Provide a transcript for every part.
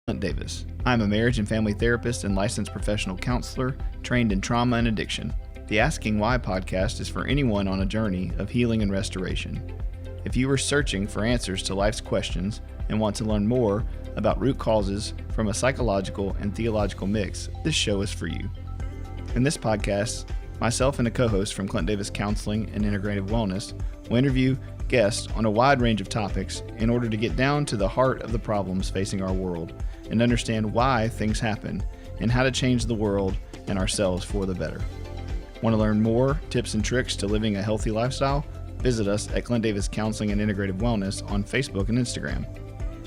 Clint Davis. I'm a marriage and family therapist and licensed professional counselor trained in trauma and addiction. The Asking Why podcast is for anyone on a journey of healing and restoration. If you are searching for answers to life's questions and want to learn more about root causes from a psychological and theological mix, this show is for you. In this podcast, myself and a co-host from Clint Davis Counseling and Integrative Wellness will interview guests on a wide range of topics in order to get down to the heart of the problems facing our world and understand why things happen and how to change the world and ourselves for the better. Want to learn more tips and tricks to living a healthy lifestyle? Visit us at Clint Davis Counseling and Integrative Wellness on Facebook and Instagram.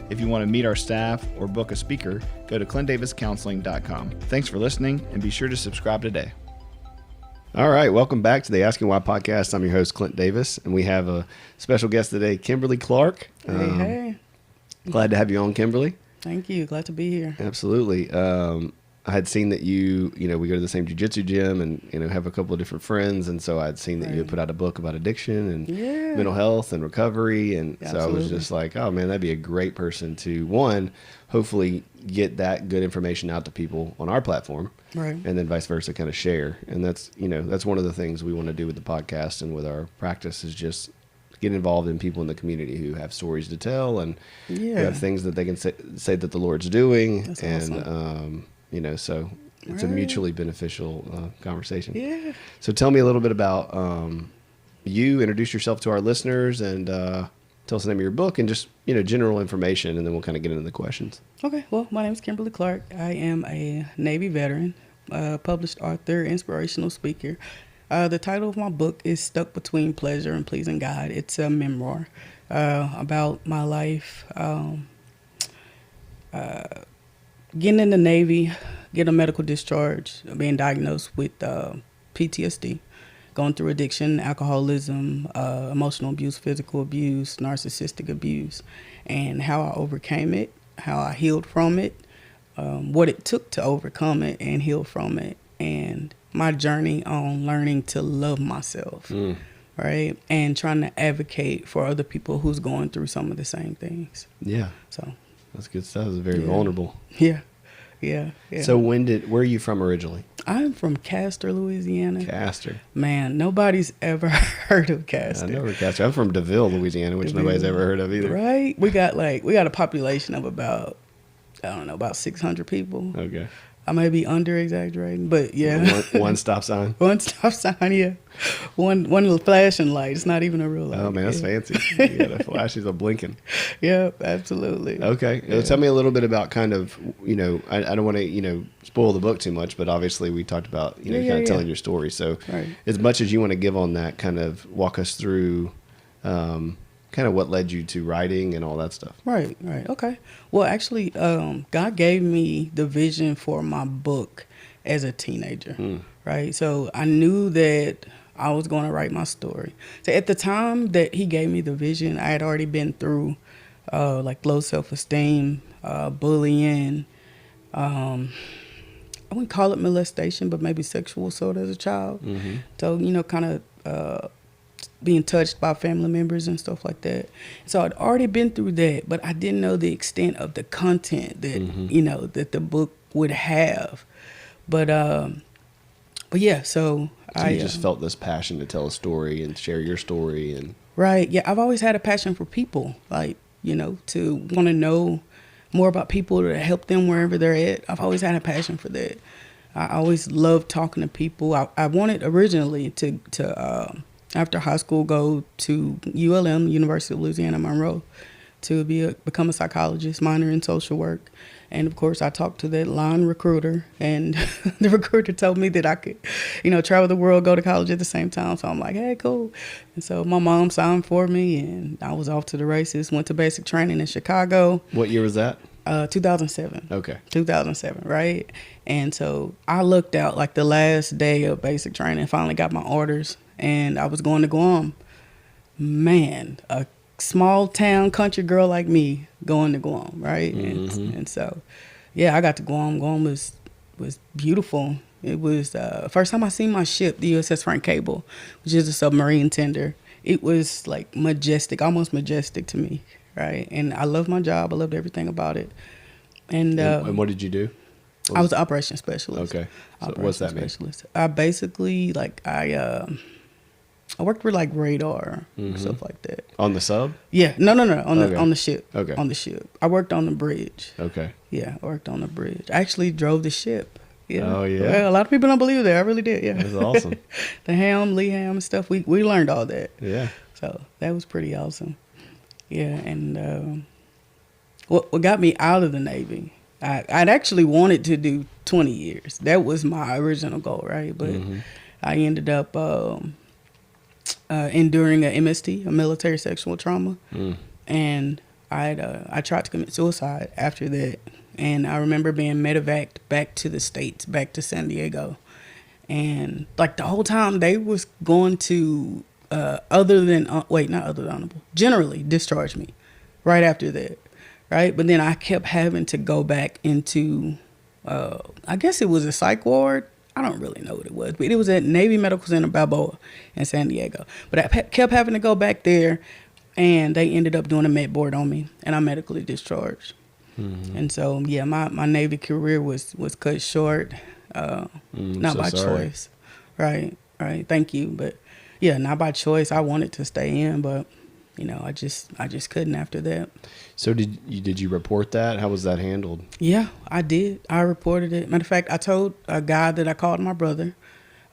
If you want to meet our staff or book a speaker, go to clintdaviscounseling.com. Thanks for listening, and be sure to subscribe today. All right, welcome back to the Asking Why podcast. I'm your host, Clint Davis, and we have a special guest today, Kimberly Clark. Hey. Glad to have you on, Kimberly. Thank you. Glad to be here. Absolutely. I had seen that we go to the same jiu-jitsu gym and, have a couple of different friends. And so I'd seen that you had put out a book about addiction and mental health and recovery. And so I was just like, oh man, that'd be a great person to, one, hopefully get that good information out to people on our platform. Right. And then vice versa, kind of share. And that's one of the things we want to do with the podcast and with our practice is just get involved in people in the community who have stories to tell and who have things that they can say that the Lord's doing. That's and, awesome. So it's a mutually beneficial conversation. Yeah. So tell me a little bit about you, introduce yourself to our listeners, and tell us the name of your book and just, general information, and then we'll kind of get into the questions. Okay. Well, my name is Kimberly Clark. I am a Navy veteran, published author, inspirational speaker. The title of my book is Stuck Between Pleasure and Pleasing God. It's a memoir about my life, getting in the Navy, getting a medical discharge, being diagnosed with PTSD, going through addiction, alcoholism, emotional abuse, physical abuse, narcissistic abuse, and how I overcame it, how I healed from it, what it took to overcome it and heal from it, and my journey on learning to love myself, right? And trying to advocate for other people who's going through some of the same things. Yeah. So that's good stuff. It's very vulnerable. Yeah. So where are you from originally? I'm from Castor, Louisiana. Castor. Man, nobody's ever heard of Castor. I know where Castor. I'm from DeVille, Louisiana, which nobody's ever heard of either. Right? We got a population of about 600 people. Okay. I may be under exaggerating, but yeah. One stop sign. One stop sign, yeah. One little flashing light. It's not even a real light. Oh man, that's fancy. You got a flash, is a blinking. Yeah, absolutely. Okay. Yeah. Tell me a little bit about kind of, I don't want to, spoil the book too much, but obviously we talked about, kind of telling your story. So as much as you want to give on that, kind of walk us through, kind of what led you to writing and all that stuff. Right. Okay. Well, actually, God gave me the vision for my book as a teenager, right? So I knew that I was going to write my story. So at the time that he gave me the vision, I had already been through low self-esteem, bullying. I wouldn't call it molestation, but maybe sexual assault as a child. Mm-hmm. So, kind of being touched by family members and stuff like that. So I'd already been through that, but I didn't know the extent of the content that, that the book would have. But yeah, so I just felt this passion to tell a story and share your story. And right. Yeah. I've always had a passion for people, to want to know more about people, to help them wherever they're at. I've always had a passion for that. I always loved talking to people. I wanted originally to after high school, go to ULM, University of Louisiana Monroe, to become a psychologist, minor in social work. And of course, I talked to that line recruiter, and the recruiter told me that I could, travel the world, go to college at the same time. So I'm like, hey, cool. And so my mom signed for me, and I was off to the races, went to basic training in Chicago. What year was that? 2007. Okay. 2007, right? And so I looked out like the last day of basic training, finally got my orders, and I was going to Guam. Man, a small town country girl like me going to Guam, right? Mm-hmm. And so, yeah, I got to Guam. Guam was beautiful. It was first time I seen my ship, the USS Frank Cable, which is a submarine tender. It was like majestic, almost majestic to me, right? And I loved my job. I loved everything about it. And what did you do? I was an operations specialist. Okay. So what's that mean? I basically, I worked with like radar, stuff like that. On the sub? Yeah. No. On the ship. Okay. On the ship. I worked on the bridge. Okay. Yeah, I worked on the bridge. I actually drove the ship. Yeah. Oh, yeah? Well, a lot of people don't believe that. I really did, yeah. That's awesome. The ham, lee ham and stuff, we learned all that. Yeah. So that was pretty awesome. Yeah, and what got me out of the Navy, I'd actually wanted to do 20 years. That was my original goal, right? But I ended up enduring a MST, a military sexual trauma. And I tried to commit suicide after that. And I remember being medevaced back to the States, back to San Diego. And like the whole time they was going to, generally discharge me right after that. Right. But then I kept having to go back into, I guess it was a psych ward. I don't really know what it was, but it was at Navy Medical Center Balboa in San Diego. But I kept having to go back there, and they ended up doing a med board on me, and I medically discharged. And so, yeah, my Navy career was cut short, not by choice. Right. Thank you. But, yeah, not by choice. I wanted to stay in, but, you know, I just couldn't after that. So did you report that? How was that handled? Yeah, I did. I reported it. Matter of fact, I told a guy that I called my brother.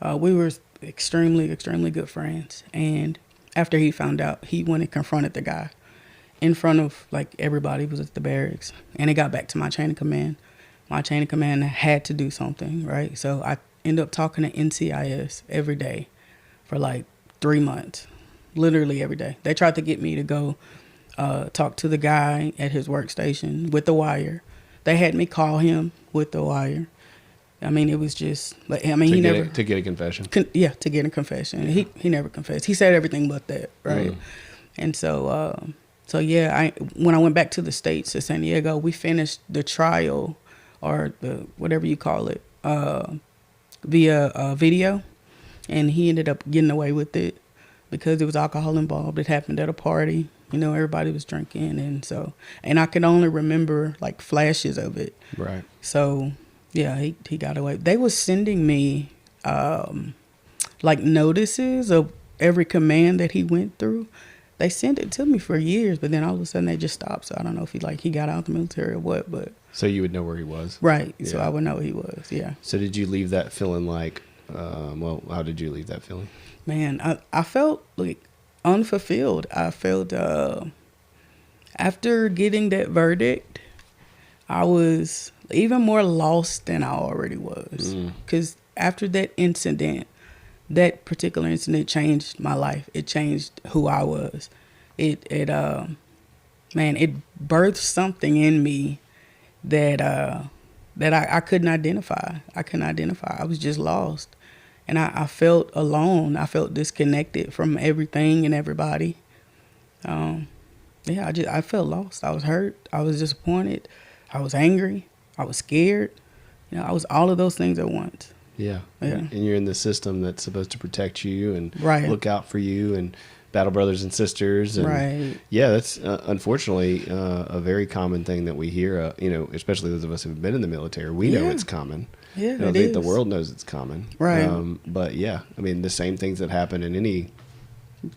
We were extremely, extremely good friends. And after he found out, he went and confronted the guy in front of, like, everybody was at the barracks. And it got back to my chain of command. My chain of command had to do something, right? So I ended up talking to NCIS every day for, like, 3 months. Literally every day. They tried to get me to go talk to the guy at his workstation with the wire. They had me call him with the wire. I mean, it was just, he never... To get a confession? To get a confession. He never confessed. He said everything but that, right? And so, when I went back to the States, to San Diego, we finished the trial, or the whatever you call it, via video. And he ended up getting away with it because there was alcohol involved. It happened at a party. You know, everybody was drinking. And I can only remember, like, flashes of it. Right. So, yeah, he got away. They was sending me, like, notices of every command that he went through. They sent it to me for years, but then all of a sudden they just stopped. So I don't know if he got out of the military or what, but... So you would know where he was? Right. Yeah. So I would know where he was, yeah. So did you leave that feeling like, how did you leave that feeling? Man, I felt, like, unfulfilled. I felt, after getting that verdict, I was even more lost than I already was. Because after that incident, that particular incident changed my life. It changed who I was. It birthed something in me that I couldn't identify. I was just lost. And I felt alone. I felt disconnected from everything and everybody. I felt lost. I was hurt. I was disappointed. I was angry. I was scared. You know, I was all of those things at once. Yeah. And you're in the system that's supposed to protect you and right. look out for you and battle brothers and sisters. And right. Yeah, that's unfortunately a very common thing that we hear, especially those of us who've been in the military. We know it's common. Yeah, I think the world knows it's common. Right. But yeah, I mean, the same things that happen in any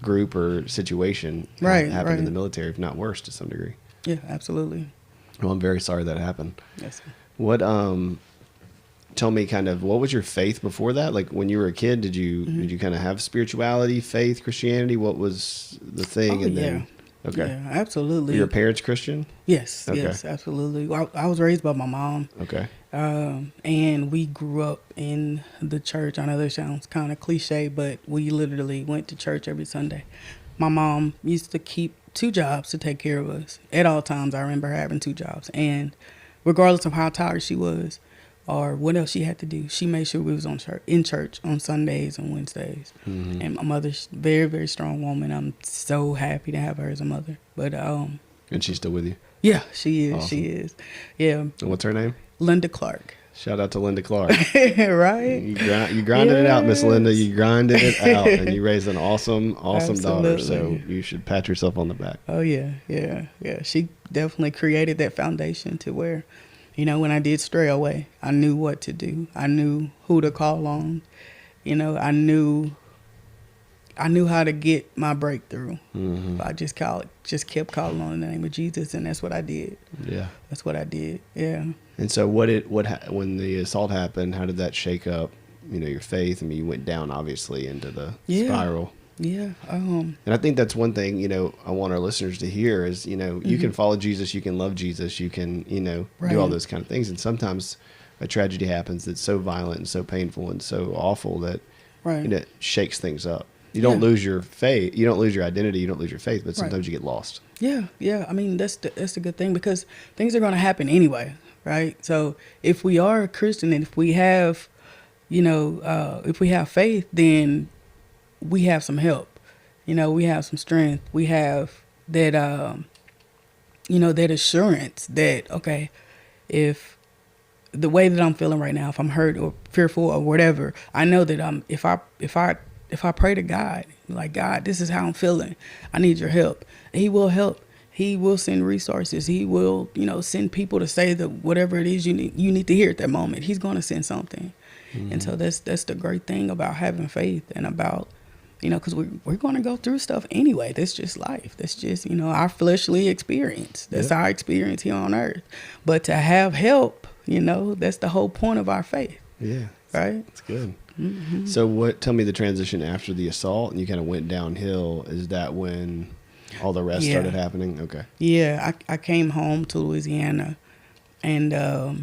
group or situation happen in the military, if not worse to some degree. Yeah, absolutely. Well, I'm very sorry that happened. Yes. What, tell me kind of, what was your faith before that? Like when you were a kid, did you kind of have spirituality, faith, Christianity? What was the thing? Okay. Yeah, absolutely. Were your parents Christian? Yes. Okay. Yes, absolutely. Well, I was raised by my mom. Okay. And we grew up in the church. I know that sounds kind of cliche, but we literally went to church every Sunday. My mom used to keep 2 jobs to take care of us. At all times, I remember her having 2 jobs. And regardless of how tired she was or what else she had to do, she made sure we was in church on Sundays and Wednesdays. Mm-hmm. And my mother's very, very strong woman. I'm so happy to have her as a mother. But and she's still with you? Yeah, she is. Awesome. She is. Yeah. And what's her name? Linda Clark. Shout out to Linda Clark. Right? You grinded it out, Miss Linda. You grinded it out, and you raised an awesome daughter. So you should pat yourself on the back. Oh, yeah. She definitely created that foundation to where, When I did stray away, I knew what to do. I knew who to call on. I knew how to get my breakthrough. I just kept calling on the name of Jesus, and that's what I did. Yeah. That's what I did. Yeah. And so when the assault happened, how did that shake up, your faith? I mean, you went down obviously into the spiral. Yeah. And I think that's one thing, I want our listeners to hear is, you can follow Jesus, you can love Jesus, you can, do all those kind of things. And sometimes a tragedy happens that's so violent and so painful and so awful that it shakes things up. You don't lose your faith, you don't lose your identity, you don't lose your faith, but sometimes you get lost. Yeah. I mean, that's the good thing, because things are going to happen anyway, right? So if we are a Christian and if we have, if we have faith, then we have some help. We have some strength. We have that, that assurance that, okay, if the way that I'm feeling right now, if I'm hurt or fearful or whatever, I know that if I pray to God, like, God, this is how I'm feeling, I need your help, He will help. He will send resources. He will, send people to say that whatever it is you need to hear at that moment. He's going to send something. And so that's the great thing about having faith, and about, because we're going to go through stuff anyway. That's just life. That's just, our fleshly experience. That's our experience here on earth. But to have help, that's the whole point of our faith. Yeah. Right? That's good. Mm-hmm. So tell me the transition after the assault and you kind of went downhill. Is that when all the rest started happening? Okay. Yeah. I came home to Louisiana, and I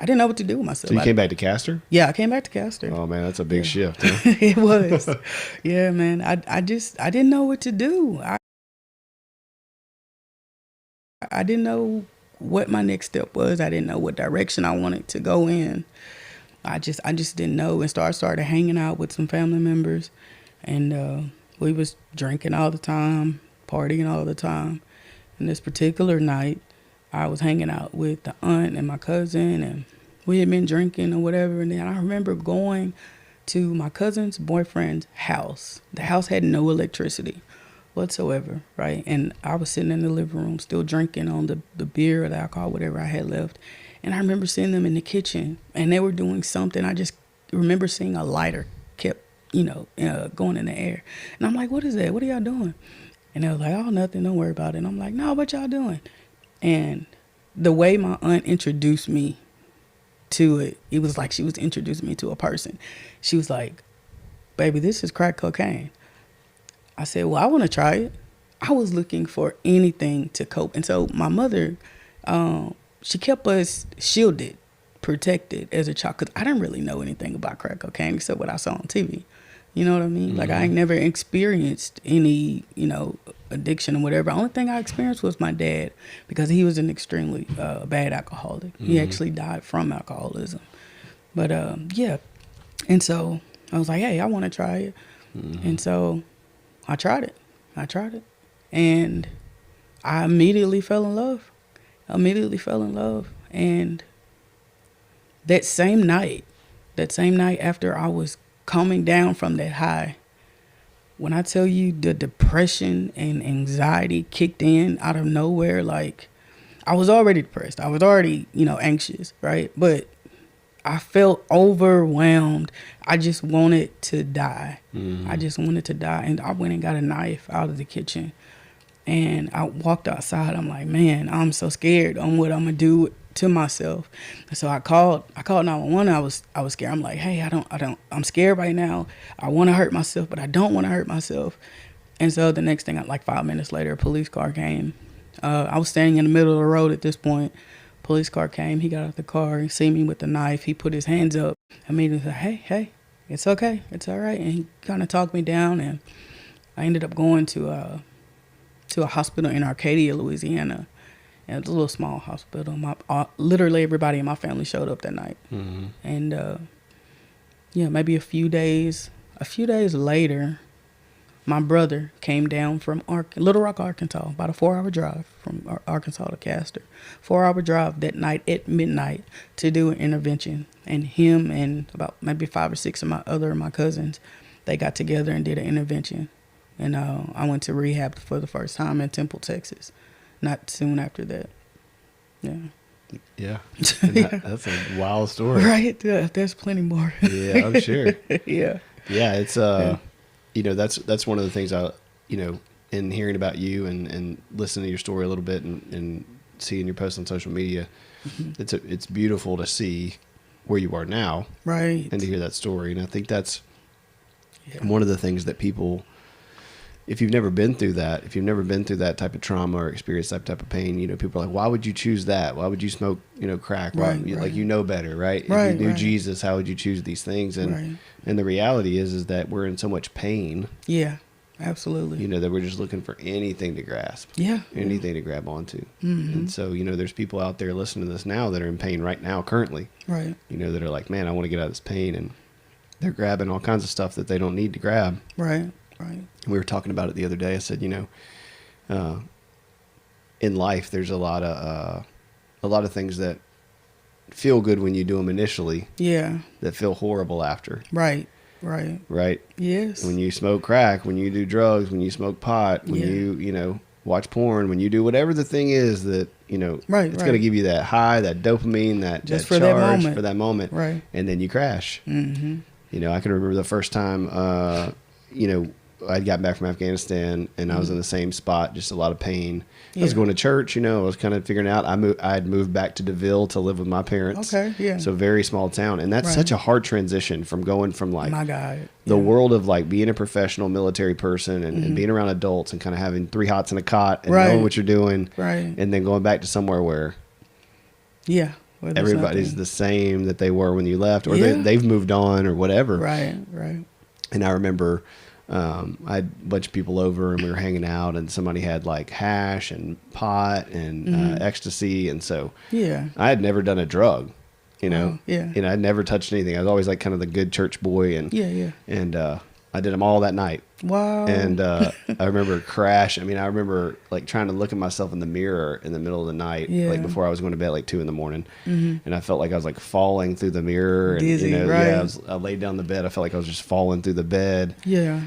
didn't know what to do with myself. So you came back to Castor? Yeah, I came back to Castor. Oh man, that's a big shift. Huh? It was. Yeah, man. I didn't know what to do. I didn't know what my next step was. I didn't know what direction I wanted to go in. I just didn't know, and started hanging out with some family members, and we was drinking all the time, partying all the time. And this particular night, I was hanging out with the aunt and my cousin, and we had been drinking or whatever. And then I remember going to my cousin's boyfriend's house. The house had no electricity whatsoever, right? And I was sitting in the living room still drinking on the beer or the alcohol, whatever I had left. And I remember seeing them in the kitchen, and they were doing something. I just remember seeing a lighter kept, going in the air. And I'm like, what is that? What are y'all doing? And they was like, oh, nothing, don't worry about it. And I'm like, no, what y'all doing? And the way my aunt introduced me to it, it was like she was introducing me to a person. She was like, baby, this is crack cocaine. I said, well, I want to try it. I was looking for anything to cope. And so my mother, she kept us shielded, protected as a child, because I didn't really know anything about crack cocaine except what I saw on TV. You know what I mean? Mm-hmm. Like, I ain't never experienced any, addiction or whatever. The only thing I experienced was my dad, because he was an extremely bad alcoholic. Mm-hmm. He actually died from alcoholism. But, yeah. And so I was like, hey, I want to try it. Mm-hmm. And so I tried it. And I immediately fell in love. And that same night after I was coming down from that high, when I tell you the depression and anxiety kicked in out of nowhere, like, I was already depressed. I was already, anxious, right? But I felt overwhelmed. I just wanted to die. Mm-hmm. And I went and got a knife out of the kitchen, and I walked outside. I'm like, man, I'm so scared on what I'm gonna do to myself. So I called 911. I was scared. I'm like, hey, I'm scared right now. I want to hurt myself, but I don't want to hurt myself. And so the next thing, like 5 minutes later, a police car came. I was standing in the middle of the road at this point. Police car came. He got out the car. He see me with the knife. He put his hands up. I immediately said, hey, it's okay. It's all right. And he kind of talked me down, and I ended up going to a hospital in Arcadia, Louisiana. And it was a little small hospital. Literally everybody in my family showed up that night. Mm-hmm. And maybe a few days later, my brother came down from Little Rock, Arkansas, about a 4-hour drive from Arkansas to Castor. 4-hour drive that night at midnight to do an intervention. And him and about maybe 5 or 6 of my cousins, they got together and did an intervention. And I went to rehab for the first time in Temple, Texas. Not soon after that. Yeah. Yeah. That's a wild story. Right. Yeah, there's plenty more. Yeah, I'm sure. Yeah. Yeah, it's that's one of the things in hearing about you and listening to your story a little bit and seeing your posts on social media, it's beautiful to see where you are now, right, and to hear that story. And I think that's one of the things that people, if you've never been through that type of trauma or experienced that type of pain, people are like, why would you choose that? Why would you smoke, crack? Right, Like, better, right? Right, if you knew right. Jesus, how would you choose these things? And the reality is that we're in so much pain. Yeah, absolutely. That we're just looking for anything to grasp. Yeah. Anything to grab onto. And so, there's people out there listening to this now that are in pain right now, currently. Right. That are like, man, I want to get out of this pain. And they're grabbing all kinds of stuff that they don't need to grab. Right. Right. We were talking about it the other day. I said, in life, there's a lot of things that feel good when you do them initially. Yeah. That feel horrible after. Right. Right. Right. Yes. When you smoke crack, when you do drugs, when you smoke pot, when you watch porn, when you do whatever the thing is that, right, it's going to give you that high, that dopamine, that for charge that for that moment. Right. And then you crash. Mm-hmm. I can remember the first time, I'd gotten back from Afghanistan and I was in the same spot, just a lot of pain. I was going to church, I was kind of figuring out. I had moved back to DeVille to live with my parents. Okay, yeah. So very small town. And that's such a hard transition from going from like my God. the world of like being a professional military person and being around adults and kind of having 3 hots and a cot and knowing what you're doing. Right. And then going back to somewhere where everybody's the same that they were when you left, or they've moved on or whatever. Right, right. And I remember I had a bunch of people over and we were hanging out and somebody had like hash and pot and ecstasy. And so I had never done a drug, and I'd never touched anything. I was always like kind of the good church boy and I did them all that night. Wow. And I remember crash. I remember like trying to look at myself in the mirror in the middle of the night, like before I was going to bed, like 2 a.m. And I felt like I was like falling through the mirror. And, dizzy, right? I laid down the bed. I felt like I was just falling through the bed. Yeah.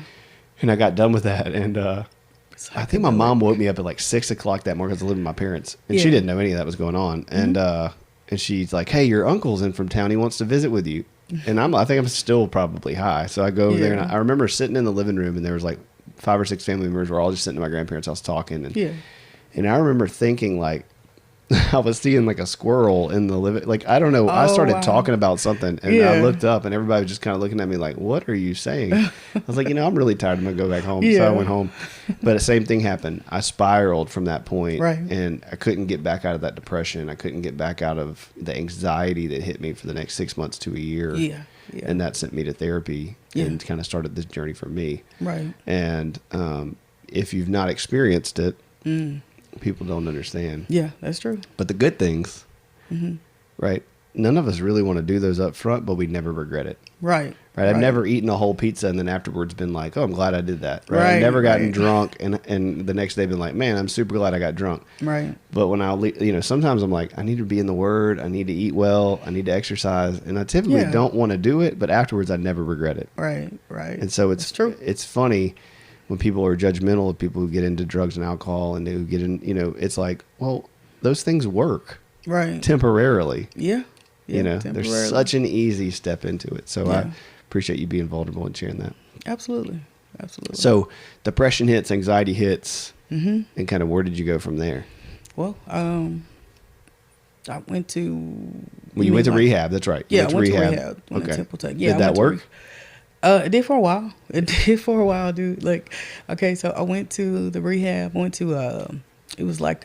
And I got done with that. And I think my mom woke me up at like 6 o'clock that morning because I lived with my parents. And she didn't know any of that was going on. And she's like, hey, your uncle's in from town. He wants to visit with you. And I think I'm still probably high. So I go over there and I remember sitting in the living room and there was like 5 or 6 family members. We're all just sitting at my grandparents' house talking. And I remember thinking like, I was seeing like a squirrel in the living, like, I don't know. I started talking about something and I looked up and everybody was just kind of looking at me like, what are you saying? I was like, I'm really tired. I'm going to go back home. So I went home, but the same thing happened. I spiraled from that point and I couldn't get back out of that depression. I couldn't get back out of the anxiety that hit me for the next 6 months to a year. And that sent me to therapy and kind of started this journey for me. Right. And if you've not experienced it, people don't understand. Yeah, that's true. But the good things, right? None of us really want to do those up front, but we never regret it. Right. I've never eaten a whole pizza and then afterwards been like, oh, I'm glad I did that. Right. I've never gotten drunk and the next day been like, man, I'm super glad I got drunk. Right. But when sometimes I'm like, I need to be in the Word. I need to eat well. I need to exercise. And I typically don't want to do it, but afterwards I never regret it. Right. Right. And so it's true. It's funny when people are judgmental of people who get into drugs and alcohol and who get in, it's like, well, those things work. Right. Temporarily. Yeah. There's such an easy step into it. So I appreciate you being vulnerable and sharing that. Absolutely. Absolutely. So depression hits, anxiety hits, and kind of where did you go from there? Well, I went to... Well, you went to rehab. That's right. Yeah, I went to rehab. Okay. Temple Tech. Yeah, did that work? It did for a while. Dude. Like, okay, so I went to the rehab. Went to it was like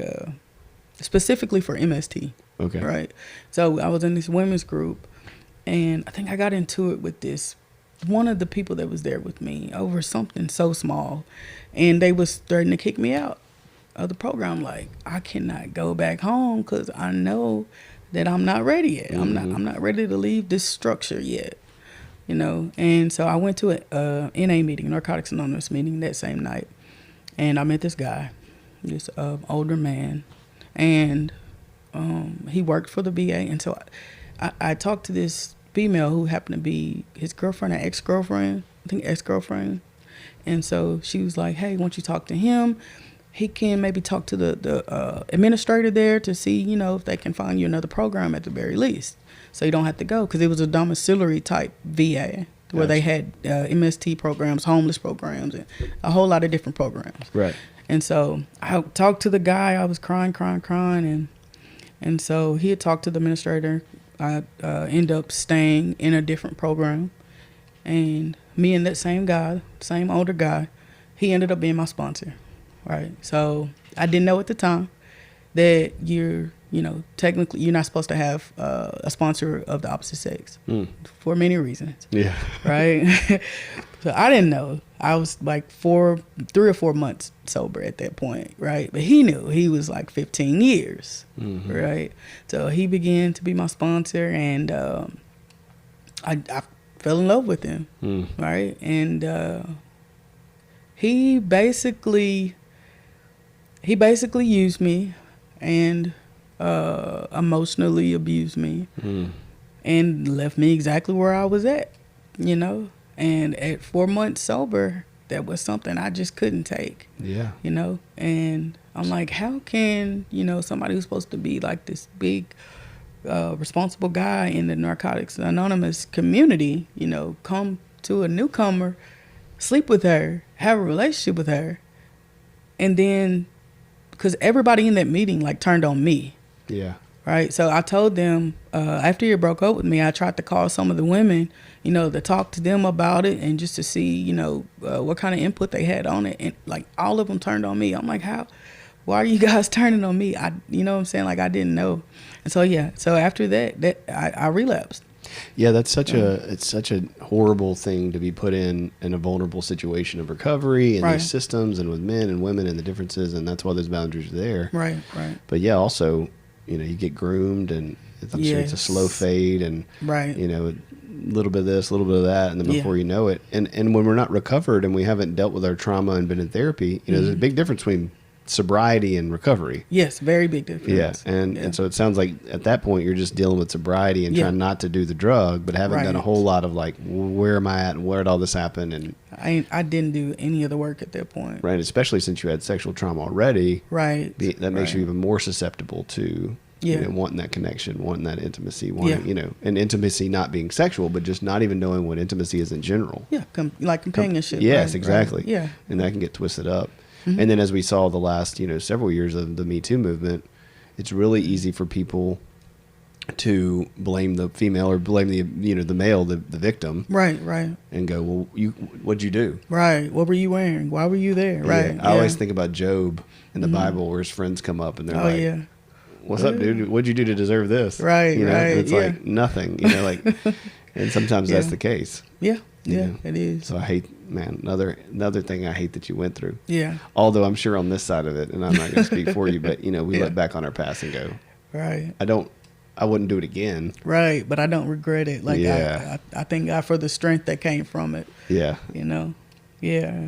specifically for MST. Okay. Right. So I was in this women's group, and I think I got into it with one of the people that was there with me over something so small, and they was starting to kick me out of the program. Like, I cannot go back home because I know that I'm not ready yet. I'm not ready to leave this structure yet. And so I went to a NA meeting, Narcotics Anonymous meeting that same night, and I met this guy, this older man, and he worked for the VA. And so I talked to this female who happened to be his girlfriend or ex-girlfriend, I think ex-girlfriend. And so she was like, hey, why don't you talk to him? he can maybe talk to the administrator there to see, you know, if they can find you another program at the very least, so you don't have to go, because it was a domiciliary type VA where they had MST programs, homeless programs, and a whole lot of different programs. Right. And so I talked to the guy. I was crying, and so he had talked to the administrator. I ended up staying in a different program, and me and that same guy, same older guy, he ended up being my sponsor. Right. So I didn't know at the time that technically you're not supposed to have a sponsor of the opposite sex for many reasons. Yeah. Right. So I didn't know. I was like 3 or 4 months sober at that point. Right. But he knew. He was like 15 years. Mm-hmm. Right. So he began to be my sponsor, and I fell in love with him. Right. And he basically used me and emotionally abused me and left me exactly where I was at, you know. And at 4 months sober, that was something I just couldn't take. Yeah. You know, and I'm like, how can, you know, somebody who's supposed to be like this big responsible guy in the Narcotics Anonymous community, you know, come to a newcomer, sleep with her, have a relationship with her, and then, because everybody in that meeting like turned on me. Yeah. Right. So I told them after he broke up with me, I tried to call some of the women, you know, to talk to them about it and just to see, you know, what kind of input they had on it. And like all of them turned on me. I'm like, why are you guys turning on me? You know what I'm saying? Like I didn't know. And so, yeah. So after that I relapsed. Yeah, that's such a horrible thing to be put in a vulnerable situation of recovery and these systems and with men and women and the differences, and that's why those boundaries are there. Right. But yeah, also, you know, you get groomed, and I'm sure it's a slow fade, and you know, a little bit of this, a little bit of that, and then before you know it, and when we're not recovered and we haven't dealt with our trauma and been in therapy, you know, there's a big difference between sobriety and recovery. Yes, very big difference. Yeah, and so it sounds like at that point you're just dealing with sobriety and trying not to do the drug, but haven't done a whole lot of like, where am I at and where did all this happen? And I didn't do any of the work at that point. Right, especially since you had sexual trauma already. Right. That makes you even more susceptible to you know, wanting that connection, wanting that intimacy, wanting, you know, and intimacy not being sexual, but just not even knowing what intimacy is in general. Yeah, like companionship. Yes, exactly. Right. Yeah. And that can get twisted up. Mm-hmm. And then as we saw the last, you know, several years of the Me Too movement, it's really easy for people to blame the female or blame the, you know, the male, the victim. Right. And go, well, what'd you do? Right. What were you wearing? Why were you there? Right. I always think about Job in the Bible, where his friends come up and they're like, what's up, dude? What'd you do to deserve this? Right. You know, right. It's like nothing, you know, like, and sometimes that's the case. Yeah. Yeah, know? It is. So I hate, man, another thing I hate that you went through. Yeah. Although I'm sure on this side of it, and I'm not going to speak for you, but, you know, we look back on our past and go, right. I wouldn't do it again. Right, but I don't regret it. Like, I thank God for the strength that came from it. Yeah. You know? Yeah.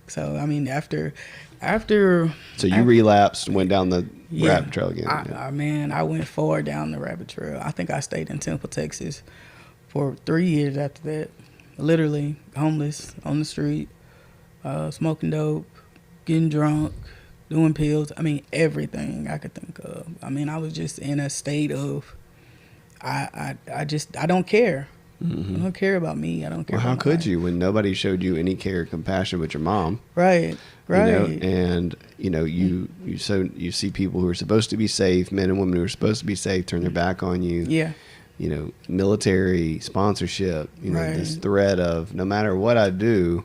So, I mean, after So you relapsed and went down the rabbit trail again. I went forward down the rabbit trail. I think I stayed in Temple, Texas for 3 years after that. Literally homeless on the street, smoking dope, getting drunk, doing pills. I mean, everything I could think of. I mean, I was just in a state of, I don't care. Mm-hmm. I don't care about me. I don't care. Well, how could you when nobody showed you any care or compassion but your mom? Right. You know, and you know, you see people who are supposed to be safe, men and women who are supposed to be safe, turn their back on you. Yeah. You know, military sponsorship, you know, this threat of no matter what I do,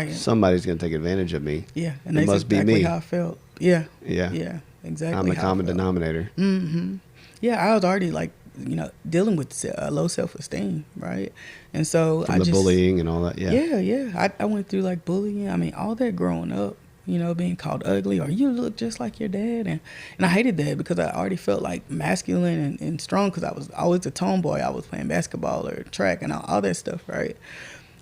somebody's going to take advantage of me. Yeah. And it must be me. How I felt. Yeah. Yeah. Yeah. Exactly. I'm the common denominator. Mm-hmm. Yeah. I was already like, you know, dealing with low self-esteem. Right. And so From the bullying and all that. Yeah. Yeah. Yeah. I went through like bullying. I mean, all that growing up. You know, being called ugly, or you look just like your dad. And I hated that because I already felt like masculine and strong because I was always a tomboy. I was playing basketball or track and all that stuff, right?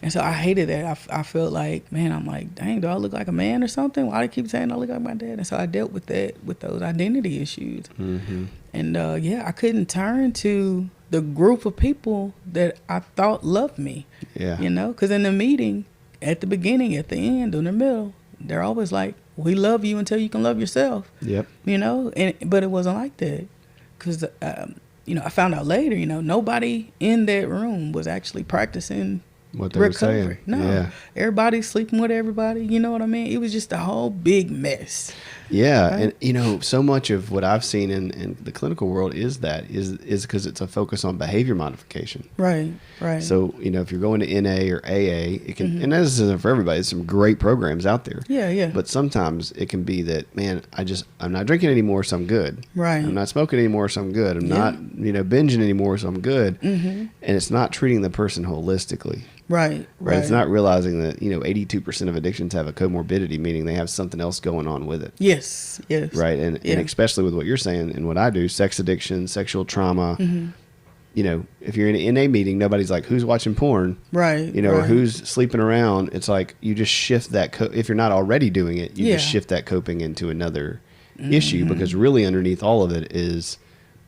And so I hated that. I felt like, man, I'm like, dang, do I look like a man or something? Why do they keep saying I look like my dad? And so I dealt with that, with those identity issues. Mm-hmm. And I couldn't turn to the group of people that I thought loved me. Yeah. You know, because in the meeting, at the beginning, at the end, in the middle, they're always like, we love you until you can love yourself. Yep. But it wasn't like that. Because, I found out later, nobody in that room was actually practicing what they were saying. No, everybody's sleeping with everybody. You know what I mean? It was just a whole big mess. Yeah, right? And so much of what I've seen in the clinical world is because it's a focus on behavior modification. Right. So if you're going to NA or AA, it can, and this isn't for everybody. There's some great programs out there. Yeah. But sometimes it can be that, man, I'm not drinking anymore, so I'm good. Right. I'm not smoking anymore, so I'm good. I'm not binging anymore, so I'm good. And it's not treating the person holistically. Right. It's not realizing that 82% of addictions have a comorbidity, meaning they have something else going on with it. Yes. Right, and especially with what you're saying and what I do, sex addiction, sexual trauma. If you're in an NA meeting, nobody's like, who's watching porn? Right. Or who's sleeping around. It's like you just shift that. If you're not already doing it, you just shift that coping into another issue, because really underneath all of it is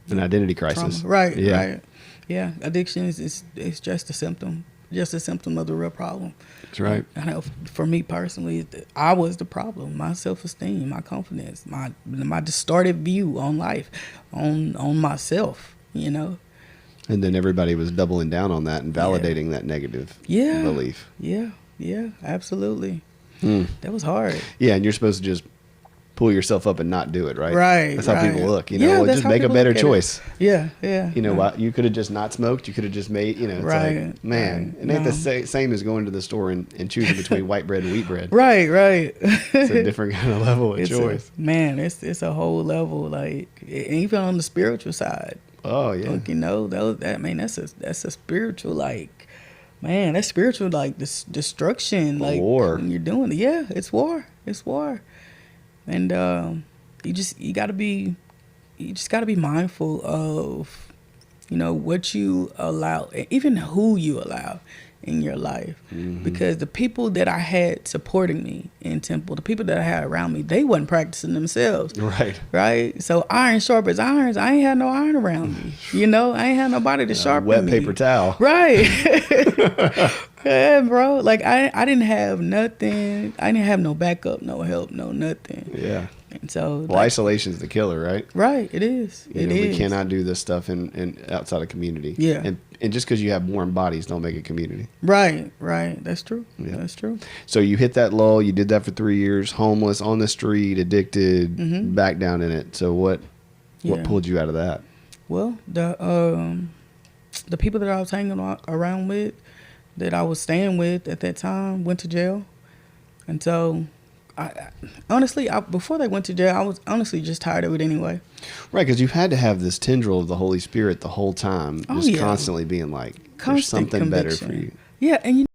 an identity crisis. Trauma. Right. Yeah, addiction is just a symptom. Just a symptom of the real problem. That's right. I know for me personally, I was the problem. My self-esteem, my confidence, my distorted view on life, on myself, And then everybody was doubling down on that and validating that negative belief. Yeah, absolutely. That was hard. Yeah, and you're supposed to just pull yourself up and not do it, right? Right. That's how people look. Just how make a better choice. Yeah. You could have just not smoked. You could have just made, it's like, man, it ain't the same as going to the store and choosing between white bread and wheat bread. Right. It's a different kind of level of choice. It's a whole level, like, even on the spiritual side. Oh yeah. That's a spiritual, like, man, that's spiritual, like, this destruction, like war. When you're doing it. Yeah, it's war. And you just gotta be mindful of, what you allow, even who you allow in your life. Because the people that I had supporting me in temple, the people that I had around me, they wasn't practicing themselves. Right. So iron sharpens irons. I ain't had no iron around me. I ain't had nobody to sharpen wet me. paper towel. Right. Yeah, bro. Like I didn't have nothing. I didn't have no backup, no help, no nothing. Yeah. And so, isolation's the killer, right? Right. It is. We cannot do this stuff in outside of community. Yeah. And just because you have warm bodies don't make it community. Right. That's true. Yeah. That's true. So you hit that lull. You did that for 3 years. Homeless, on the street, addicted, back down in it. So what pulled you out of that? Well, the people that I was hanging around with, that I was staying with at that time, went to jail. And so, honestly, before they went to jail, I was honestly just tired of it anyway. Right, because you've had to have this tendril of the Holy Spirit the whole time, constantly being like, there's something better for you. Yeah, and